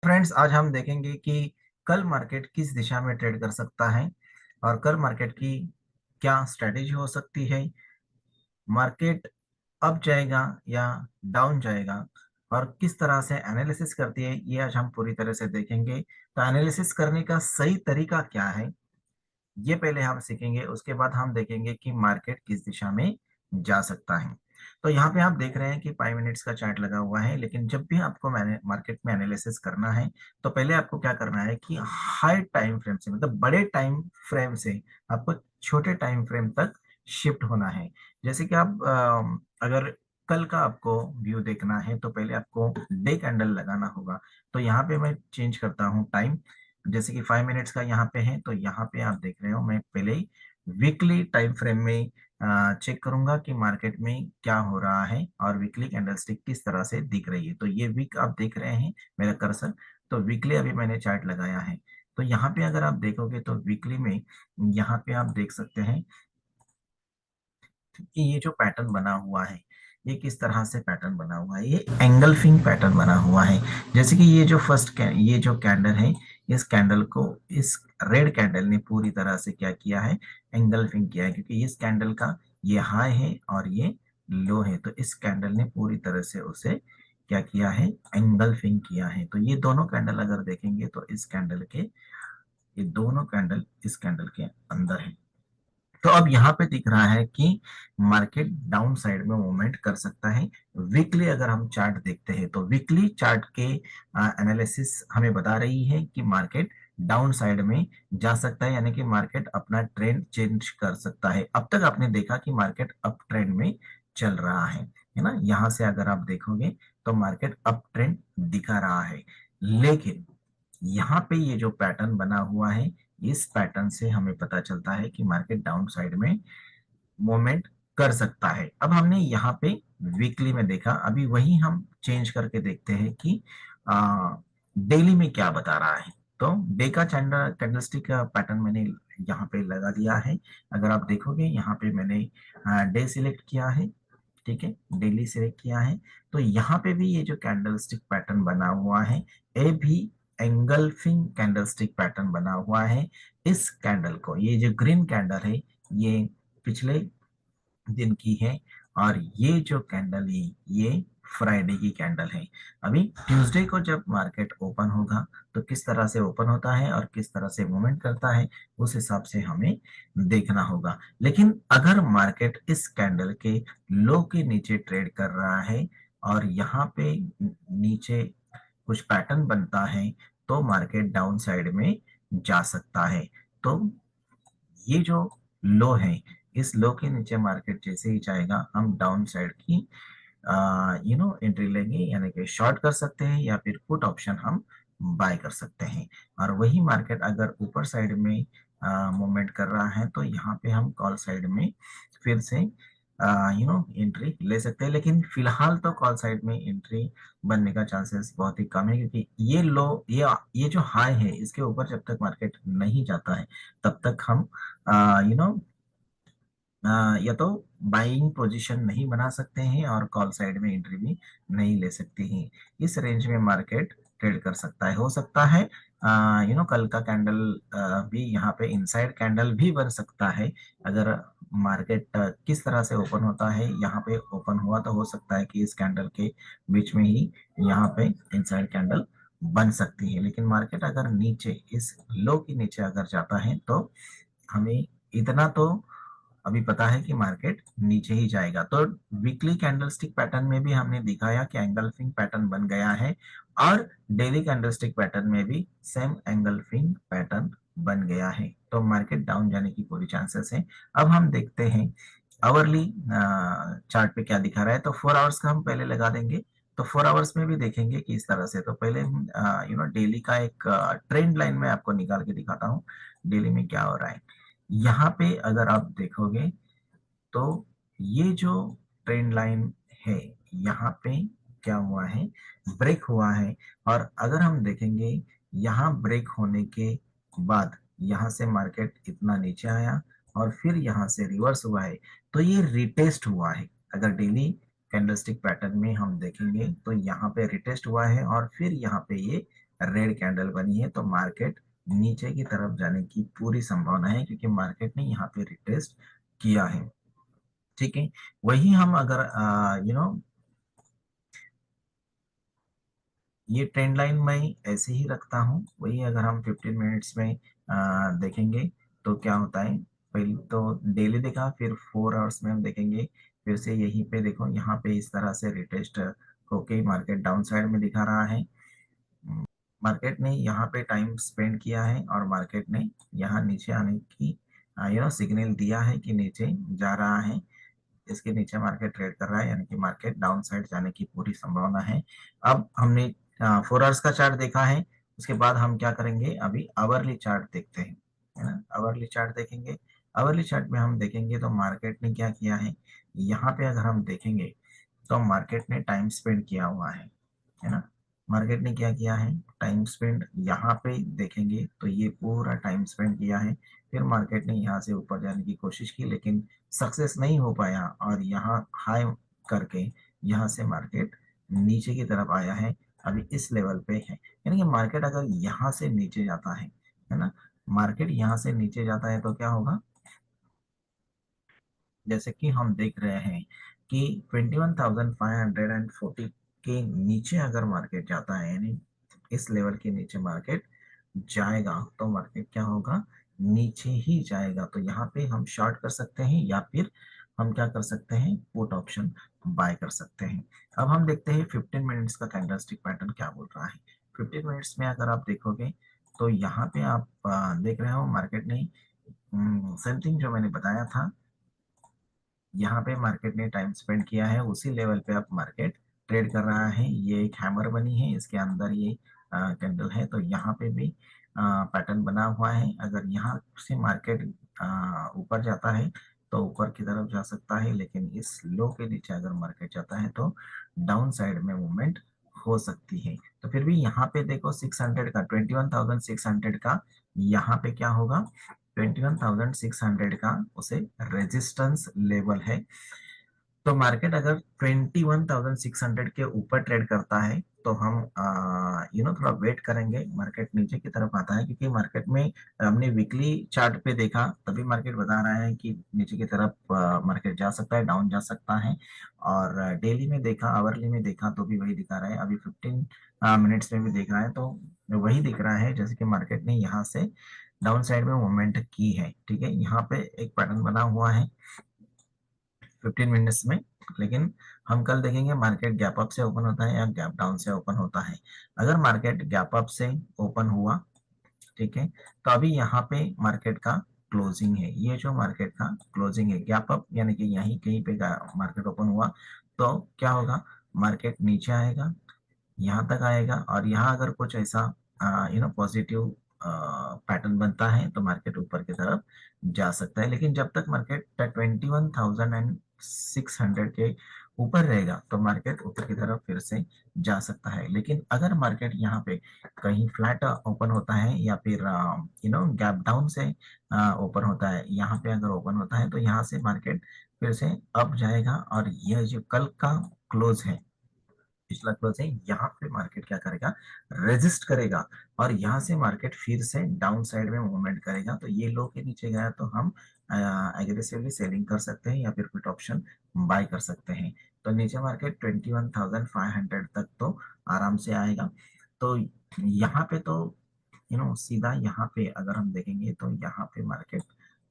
Friends, आज हम देखेंगे कि कल मार्केट किस दिशा में ट्रेड कर सकता है और कल मार्केट की क्या स्ट्रेटेजी हो सकती है। मार्केट अप जाएगा या डाउन जाएगा और किस तरह से एनालिसिस करती है, ये आज हम पूरी तरह से देखेंगे। तो एनालिसिस करने का सही तरीका क्या है, ये पहले हम सीखेंगे। उसके बाद हम देखेंगे कि मार्केट किस दिशा में जा सकता है। तो यहाँ पे आप देख रहे हैं कि 5 मिनट्स का चार्ट लगा हुआ है, लेकिन जब भी आपको मैंने मार्केट में एनालिसिस करना है तो पहले आपको क्या करना है कि हाई टाइम फ्रेम से, मतलब बड़े टाइम फ्रेम से आपको छोटे टाइम फ्रेम तक शिफ्ट होना है। जैसे कि आप अगर कल का आपको व्यू देखना है तो पहले आपको डे कैंडल लगाना होगा। तो यहाँ पे मैं चेंज करता हूँ टाइम, जैसे कि 5 मिनट्स का यहाँ पे है, तो यहाँ पे आप देख रहे हो मैं पहले ही वीकली टाइम फ्रेम में चेक करूंगा कि मार्केट में क्या हो रहा है और वीकली कैंडलस्टिक किस तरह से दिख रही है। तो ये वीक आप देख रहे हैं मेरा कर्सर, तो वीकली अभी मैंने चार्ट लगाया है। तो यहाँ पे अगर आप देखोगे तो वीकली में यहाँ पे आप देख सकते हैं कि ये जो पैटर्न बना हुआ है, ये किस तरह से पैटर्न बना हुआ है। ये एंगल्फिंग पैटर्न बना हुआ है। जैसे कि ये जो ये जो कैंडल है, इस कैंडल को इस रेड कैंडल ने पूरी तरह से क्या किया है, एंगल्फिंग किया है, क्योंकि इस कैंडल का ये हाई है और ये लो है। तो इस कैंडल ने पूरी तरह से उसे क्या किया है, एंगल्फिंग किया है। तो ये दोनों कैंडल अगर देखेंगे तो इस कैंडल के, ये दोनों कैंडल इस कैंडल के अंदर है। तो अब यहाँ पे दिख रहा है कि मार्केट डाउन साइड में मूवमेंट कर सकता है। वीकली अगर हम चार्ट देखते हैं तो वीकली चार्ट के एनालिसिस हमें बता रही है कि मार्केट डाउन साइड में जा सकता है, यानी कि मार्केट अपना ट्रेंड चेंज कर सकता है। अब तक आपने देखा कि मार्केट अप ट्रेंड में चल रहा है ना। यहाँ से अगर आप देखोगे तो मार्केट अप ट्रेंड दिखा रहा है, लेकिन यहाँ पे ये जो पैटर्न बना हुआ है, इस पैटर्न से हमें पता चलता है कि मार्केट डाउन साइड में मूवमेंट कर सकता है। अब हमने यहाँ पे वीकली में देखा, अभी वही हम चेंज करके देखते हैं कि डेली में क्या बता रहा है। तो डे का कैंडलस्टिक पैटर्न मैंने यहाँ पे लगा दिया है। अगर आप देखोगे यहाँ पे मैंने डे सिलेक्ट किया है, ठीक है, डेली सिलेक्ट किया है। तो यहाँ पे भी ये जो कैंडलस्टिक पैटर्न बना हुआ है, ये भी एंगल्फिंग कैंडलस्टिक पैटर्न बना हुआ है। इस कैंडल को, ये जो ग्रीन कैंडल है, ये पिछले दिन की है, और ये जो कैंडल है ये फ्राइडे की कैंडल है। अभी ट्यूसडे को जब मार्केट ओपन होगा तो किस तरह से ओपन होता है और किस तरह से मूवमेंट करता है, उस हिसाब से हमें देखना होगा। लेकिन अगर मार्केट इस कैंडल के लो के नीचे ट्रेड कर रहा है और यहाँ पे नीचे कुछ पैटर्न बनता है, तो मार्केट डाउन साइड में जा सकता है। तो ये जो लो है, इस लो के नीचे मार्केट जैसे ही जाएगा, हम डाउन साइड की एंट्री लेंगे, यानी कि शॉर्ट कर सकते हैं या फिर पुट ऑप्शन हम बाय कर सकते हैं। और वही मार्केट अगर ऊपर साइड में मूवमेंट कर रहा है तो यहाँ पे हम कॉल साइड में फिर से एंट्री ले सकते हैं। लेकिन फिलहाल तो कॉल साइड में एंट्री बनने का चांसेस बहुत ही कम है, क्योंकि ये लो, ये जो हाई है, इसके ऊपर जब तक मार्केट नहीं जाता है तब तक हम यू नो या तो बाइंग पोजीशन नहीं बना सकते हैं और कॉल साइड में एंट्री भी नहीं ले सकते हैं। इस रेंज में मार्केट ट्रेड कर सकता है। हो सकता है कल का कैंडल भी यहाँ पे इनसाइड कैंडल भी बन सकता है। अगर मार्केट किस तरह से ओपन होता है, यहाँ पे ओपन हुआ तो हो सकता है कि इस कैंडल के बीच में ही यहाँ पे इनसाइड कैंडल बन सकती है। लेकिन मार्केट अगर नीचे, इस लो के नीचे अगर जाता है तो हमें इतना तो अभी पता है कि मार्केट नीचे ही जाएगा। तो वीकली कैंडलस्टिक पैटर्न में भी हमने दिखाया कि एंगल्फिंग पैटर्न बन गया है, और डेली कैंडलस्टिक पैटर्न में भी सेम एंगल्फिंग पैटर्न बन गया है। तो मार्केट डाउन जाने की पूरी चांसेस है। अब हम देखते हैं आवरली चार्ट पे क्या दिखा रहा है। तो 4 आवर्स का हम पहले लगा देंगे। तो 4 आवर्स में भी देखेंगे कि इस तरह से। तो पहले हम डेली का एक ट्रेंड लाइन में आपको निकाल के दिखाता हूँ, डेली में क्या हो रहा है। यहाँ पे अगर आप देखोगे तो ये जो ट्रेंड लाइन है, यहाँ पे क्या हुआ है, ब्रेक हुआ है। और अगर हम देखेंगे, यहाँ ब्रेक होने के बाद यहाँ से मार्केट इतना नीचे आया और फिर यहाँ से रिवर्स हुआ है, तो ये रिटेस्ट हुआ है। अगर डेली कैंडलस्टिक पैटर्न में हम देखेंगे तो यहाँ पे रिटेस्ट हुआ है और फिर यहाँ पे ये रेड कैंडल बनी है तो मार्केट नीचे की तरफ जाने की पूरी संभावना है, क्योंकि मार्केट ने यहाँ पे रिटेस्ट किया है। ठीक है, वही हम अगर ये ट्रेंड लाइन मैं ऐसे ही रखता हूँ, वही अगर हम 15 मिनट्स में देखेंगे तो क्या होता है। पहले तो डेली देखा, फिर 4 आवर्स में हम देखेंगे, फिर से यहीं पे देखो, यहाँ पे इस तरह से रिटेस्ट होके मार्केट डाउन साइड में दिखा रहा है। मार्केट ने यहाँ पे टाइम स्पेंड किया है और मार्केट ने यहाँ नीचे आने की सिग्नल दिया है कि नीचे जा रहा है। इसके नीचे मार्केट ट्रेड कर रहा है, यानी कि मार्केट डाउन साइड जाने की पूरी संभावना है। अब हमने 4 आवर्स का चार्ट देखा है, उसके बाद हम क्या करेंगे, अभी आवरली चार्ट देखते हैं, है ना। आवरली चार्ट देखेंगे, आवरली चार्ट में हम देखेंगे तो मार्केट ने क्या किया है, यहाँ पे अगर हम देखेंगे तो मार्केट ने टाइम स्पेंड किया हुआ है ना। मार्केट ने क्या किया है, टाइम स्पेंड, यहाँ पे देखेंगे तो ये पूरा टाइम स्पेंड किया है। फिर मार्केट ने यहाँ से ऊपर जाने की कोशिश की, लेकिन सक्सेस नहीं हो पाया और यहाँ हाई करके यहाँ से मार्केट नीचे की तरफ आया है, अभी इस लेवल पे है। यानी कि मार्केट अगर यहाँ से नीचे जाता है ना, मार्केट यहाँ से नीचे जाता है तो क्या होगा, जैसे कि हम देख रहे हैं कि 21,540 के नीचे अगर मार्केट जाता है, यानी इस लेवल के नीचे मार्केट जाएगा तो मार्केट क्या होगा, नीचे ही जाएगा। तो यहाँ पे हम शॉर्ट कर सकते हैं या फिर हम क्या कर सकते हैं, पुट ऑप्शन बाय कर सकते हैं। अब हम देखते हैं 15 मिनट्स का कैंडलस्टिक पैटर्न क्या बोल रहा है। 15 मिनट्स में अगर आप देखोगे तो यहाँ पे आप देख रहे हो मार्केट ने सेम थिंग जो मैंने बताया था, यहाँ पे मार्केट ने टाइम स्पेंड किया है, उसी लेवल पे अब मार्केट ट्रेड कर रहा है। ये एक हैमर बनी है, इसके अंदर ये कैंडल है, तो यहाँ पे भी पैटर्न बना हुआ है। अगर यहाँ से मार्केट ऊपर जाता है तो ऊपर की तरफ जा सकता है, लेकिन इस लो के नीचे अगर मार्केट जाता है तो डाउन साइड में मूवमेंट हो सकती है। तो फिर भी यहाँ पे देखो 600 का, 21,600 का यहाँ पे क्या होगा, 21,600 का उसे रेजिस्टेंस लेवल है। तो मार्केट अगर 21,600 के ऊपर ट्रेड करता है तो हम थोड़ा वेट करेंगे, मार्केट नीचे की तरफ आता है, क्योंकि मार्केट में हमने वीकली चार्ट पे देखा तभी मार्केट बता रहा है कि नीचे की तरफ मार्केट जा सकता है, डाउन जा सकता है। और डेली में देखा, आवरली में देखा तो भी वही दिखा रहा है, अभी 15 मिनट्स में भी देख रहा है तो वही दिख रहा है, जैसे कि मार्केट ने यहाँ से डाउन साइड में मूवमेंट की है। ठीक है, यहाँ पे एक पैटर्न बना हुआ है 15 मिनट्स में, लेकिन हम कल देखेंगे मार्केट गैप अप से ओपन होता है या गैप डाउन से ओपन होता है। अगर मार्केट गैप अप से ओपन हुआ, ठीक है, तो अभी यहाँ पे मार्केट का क्लोजिंग है, ये जो मार्केट का क्लोजिंग है, गैप अप यानी कि यहीं कहीं पे मार्केट ओपन हुआ तो क्या होगा, मार्केट नीचे आएगा, यहाँ तक आएगा, और यहाँ अगर कुछ ऐसा पॉजिटिव पैटर्न बनता है तो मार्केट ऊपर की तरफ जा सकता है। लेकिन जब तक मार्केट 21,600 के ऊपर रहेगा तो मार्केट ऊपर की तरफ फिर से जा सकता है। लेकिन अगर मार्केट यहाँ पे कहीं फ्लैट ओपन होता है या फिर गैप डाउन से ओपन होता है, यहाँ पे अगर ओपन होता है तो यहाँ से मार्केट फिर से अप जाएगा, और यह जो कल का क्लोज है, पिछला क्लोज है, यहाँ पे मार्केट क्या करेगा, रेजिस्ट करेगा, और यहाँ से मार्केट फिर से डाउन साइड में मूवमेंट करेगा। तो ये लो के नीचे गया तो हम एग्रेसिवली सेलिंग कर सकते हैं या फिर पुट ऑप्शन बाय कर सकते हैं। तो नीचे मार्केट 21,500 तक तो आराम से आएगा। तो यहाँ पे तो सीधा यहाँ पे अगर हम देखेंगे तो यहाँ पे मार्केट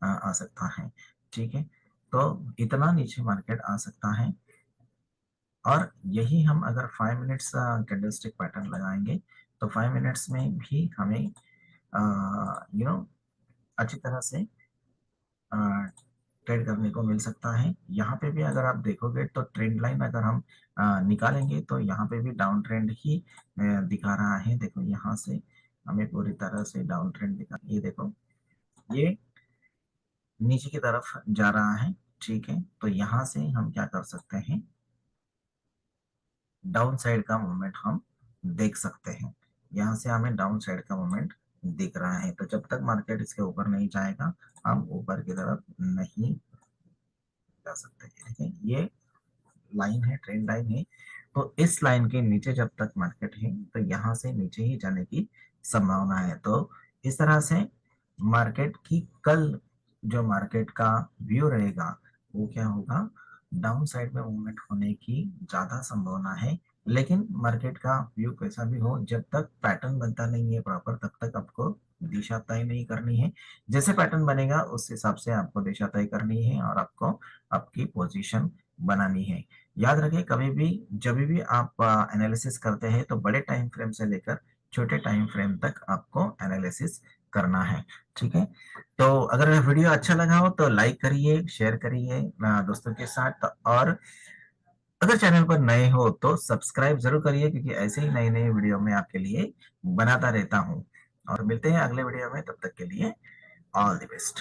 आ सकता है। ठीक है, तो इतना नीचे मार्केट आ सकता है। और यही हम अगर 5 मिनट्स कैंडलस्टिक पैटर्न लगाएंगे तो 5 मिनट्स में भी हमें अच्छी तरह से ट्रेड करने को मिल सकता है। यहाँ पे भी अगर आप देखोगे तो ट्रेंड लाइन अगर हम निकालेंगे तो यहाँ पे भी डाउन ट्रेंड ही दिखा रहा है। देखो यहाँ से हमें पूरी तरह से डाउन ट्रेंड दिखा, ये देखो ये नीचे की तरफ जा रहा है। ठीक है, तो यहाँ से हम क्या कर सकते हैं, डाउन साइड का मूवमेंट हम देख सकते हैं। यहाँ से हमें डाउन साइड का मूवमेंट दिख रहा है, तो जब तक मार्केट इसके ऊपर नहीं जाएगा हम ऊपर की तरफ नहीं जा सकते। ठीक है, ये लाइन है, ट्रेंड लाइन है, तो इस लाइन के नीचे जब तक मार्केट है तो यहाँ से नीचे ही जाने की संभावना है। तो इस तरह से मार्केट की कल जो मार्केट का व्यू रहेगा वो क्या होगा, डाउन साइड में मूवमेंट होने की ज्यादा संभावना है। लेकिन मार्केट का व्यू कैसा भी हो, जब तक पैटर्न बनता नहीं है प्रॉपर तब तक आपको दिशा तय नहीं करनी है। जैसे पैटर्न बनेगा उस हिसाब से आपको दिशा तय करनी है और आपको आपकी पोजीशन बनानी है। याद रखें, कभी भी जब भी आप एनालिसिस करते हैं तो बड़े टाइम फ्रेम से लेकर छोटे टाइम फ्रेम तक आपको एनालिसिस करना है। ठीक है, तो अगर वीडियो अच्छा लगा हो तो लाइक करिए, शेयर करिए दोस्तों के साथ, और अगर चैनल पर नए हो तो सब्सक्राइब जरूर करिए, क्योंकि ऐसे ही नई नई वीडियो मैं आपके लिए बनाता रहता हूँ। और मिलते हैं अगले वीडियो में, तब तक के लिए ऑल द बेस्ट।